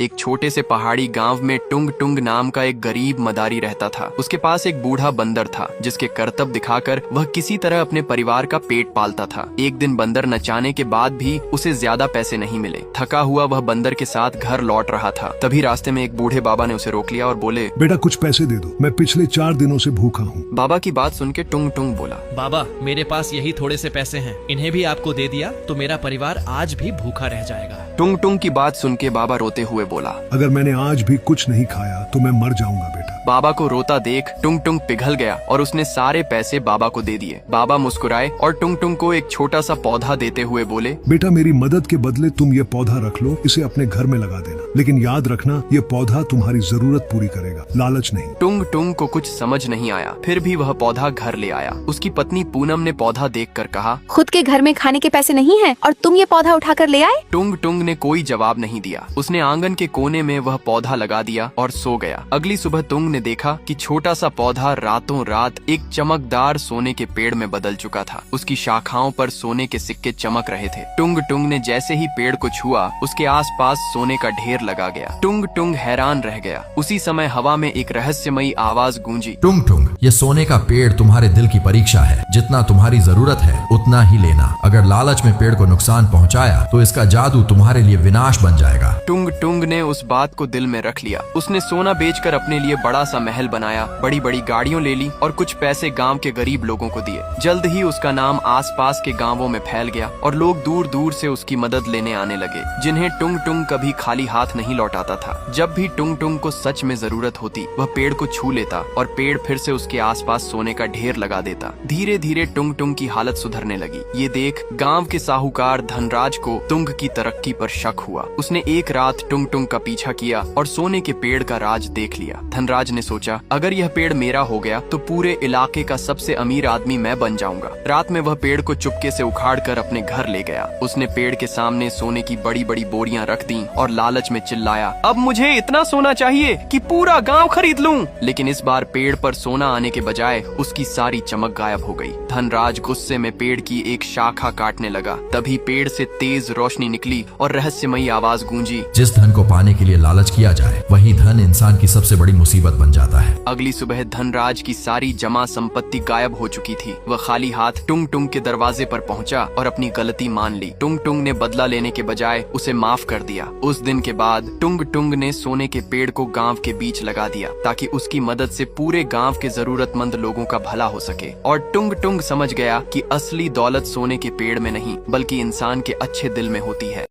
एक छोटे से पहाड़ी गांव में टुंग टुंग नाम का एक गरीब मदारी रहता था। उसके पास एक बूढ़ा बंदर था जिसके करतब दिखाकर वह किसी तरह अपने परिवार का पेट पालता था। एक दिन बंदर नचाने के बाद भी उसे ज्यादा पैसे नहीं मिले। थका हुआ वह बंदर के साथ घर लौट रहा था। तभी रास्ते में एक बूढ़े बाबा ने उसे रोक लिया और बोले, बेटा कुछ पैसे दे दो, मैं पिछले 4 दिनों से भूखा हूँ। बाबा की बात सुन के टुंग टुंग बोला, बाबा मेरे पास यही थोड़े से पैसे हैं, इन्हें भी आपको दे दिया तो मेरा परिवार आज भी भूखा रह जाएगा। टुंग टुंग की बात सुन के बाबा रोते हुए बोला, अगर मैंने आज भी कुछ नहीं खाया तो मैं मर जाऊंगा बेटा। बाबा को रोता देख टुंग टुंग पिघल गया और उसने सारे पैसे बाबा को दे दिए। बाबा मुस्कुराए और टुंग टुंग को एक छोटा सा पौधा देते हुए बोले, बेटा मेरी मदद के बदले तुम ये पौधा रख लो, इसे अपने घर में लगा देना, लेकिन याद रखना ये पौधा तुम्हारी जरूरत पूरी करेगा, लालच नहीं। टुंग टुंग को कुछ समझ नहीं आया, फिर भी वह पौधा घर ले आया। उसकी पत्नी पूनम ने पौधा देखकर कहा, खुद के घर में खाने के पैसे नहीं हैं और तुम ये पौधा उठाकर ले आए। टुंग टुंग ने कोई जवाब नहीं दिया। उसने आंगन के कोने में वह पौधा लगा दिया और सो गया। अगली सुबह टुंग ने देखा कि छोटा सा पौधा रातों रात एक चमकदार सोने के पेड़ में बदल चुका था। उसकी शाखाओं पर सोने के सिक्के चमक रहे थे। टुंग टुंग ने जैसे ही पेड़ को छुआ, उसके आसपास सोने का ढेर लगा गया। टुंग टुंग हैरान रह गया। उसी समय हवा में एक रहस्यमयी आवाज गूंजी, टुंग टुंग, ये सोने का पेड़ तुम्हारे दिल की परीक्षा है। जितना तुम्हारी जरूरत है उतना ही लेना। अगर लालच में पेड़ को नुकसान पहुंचाया तो इसका जादू तुम्हारे लिए विनाश बन जाएगा। टुंग टुंग ने उस बात को दिल में रख लिया। उसने सोना बेचकर अपने लिए बड़ा सा महल बनाया, बड़ी बड़ी गाड़ियां ले ली और कुछ पैसे गांव के गरीब लोगों को दिए। जल्द ही उसका नाम आसपास के गांवों में फैल गया और लोग दूर दूर से उसकी मदद लेने आने लगे, जिन्हें टुंग टुंग कभी खाली हाथ नहीं लौटाता था। जब भी टुंग टुंग को सच में जरूरत होती, वह पेड़ को छू लेता और पेड़ फिर से उसके आसपास सोने का ढेर लगा देता। धीरे धीरे टुंग टुंग की हालत सुधरने लगी। ये देख गांव के साहूकार धनराज को टुंग की तरक्की पर शक हुआ। उसने एक रात टुंग टुंग का पीछा किया और सोने के पेड़ का राज देख लिया। धनराज ने सोचा, अगर यह पेड़ मेरा हो गया तो पूरे इलाके का सबसे अमीर आदमी मैं बन जाऊंगा। रात में वह पेड़ को चुपके से उखाड़कर अपने घर ले गया। उसने पेड़ के सामने सोने की बड़ी बड़ी बोरियां रख दी और लालच में चिल्लाया, अब मुझे इतना सोना चाहिए कि पूरा गांव खरीद लूं। लेकिन इस बार पेड़ पर सोना आने के बजाय उसकी सारी चमक गायब हो गई। धनराज गुस्से में पेड़ की एक शाखा काटने लगा। तभी पेड़ से तेज रोशनी निकली और रहस्यमयी आवाज गूंजी, जिस धन को पाने के लिए लालच किया जाए वही धन इंसान की सबसे बड़ी मुसीबत बन जाता है। अगली सुबह धनराज की सारी जमा संपत्ति गायब हो चुकी थी। वह खाली हाथ टुंग टुंग के दरवाजे पर पहुंचा और अपनी गलती मान ली। टुंग टुंग ने बदला लेने के बजाय उसे माफ कर दिया। उस दिन के बाद टुंग टुंग ने सोने के पेड़ को गांव के बीच लगा दिया ताकि उसकी मदद से पूरे गांव के जरूरतमंद लोगों का भला हो सके। और टुंग टुंग समझ गया कि असली दौलत सोने के पेड़ में नहीं बल्कि इंसान के अच्छे दिल में होती है।